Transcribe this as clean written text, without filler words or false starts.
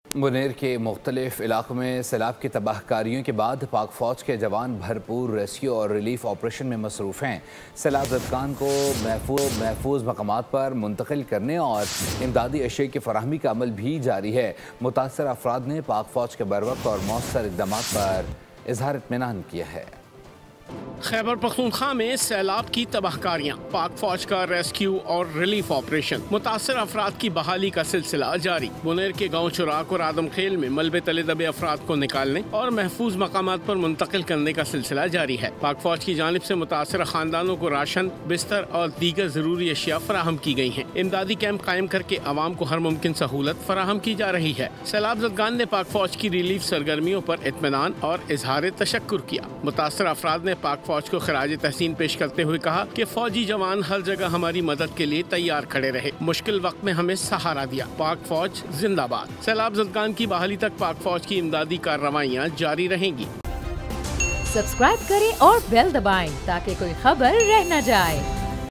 मुनेर के मुख्तलिफ इलाकों में सैलाब की तबाह कारियों के बाद पाक फ़ौज के जवान भरपूर रेस्क्यू और रिलीफ ऑपरेशन में मसरूफ़ हैं। सैलाब ज़दगान को महफूज मकामात पर मुंतकिल करने और इमदादी अशिया की फराहमी का अमल भी जारी है। मुतासर अफराद ने पाक फ़ौज के बरवक्त और मौसर इक़दाम पर इज़हार इत्मीनान किया है। खैबर पख्तूनख्वा में सैलाब की तबाहकारियां, पाक फौज का रेस्क्यू और रिलीफ ऑपरेशन, मुतासर अफराद की बहाली का सिलसिला जारी। मुनेर के गाँव चुराक और आदमखेल में मलबे तले दबे अफराद को निकालने और महफूज मकामात पर मुंतकिल करने का सिलसिला जारी है। पाक फौज की जानिब से मुतासर खानदानों को राशन, बिस्तर और दीगर जरूरी अशिया फराहम की गई हैं। इमदादी कैंप कायम करके अवाम को हर मुमकिन सहूलत फराहम की जा रही है। सैलाब ज़दगान ने पाक फौज की रिलीफ सरगर्मियों पर इत्मीनान और इजहार तशक्कुर किया। मुतासर अफराद ने पाक फौज को खराज तहसीन पेश करते हुए कहा कि फौजी जवान हर जगह हमारी मदद के लिए तैयार खड़े रहे, मुश्किल वक्त में हमें सहारा दिया। पाक फौज जिंदाबाद। सैलाब ज़दगान की बहाली तक पाक फौज की इमदादी कार्रवाइयाँ जारी रहेंगी। सब्सक्राइब करें और बेल दबाएं ताकि कोई खबर रह न जाए।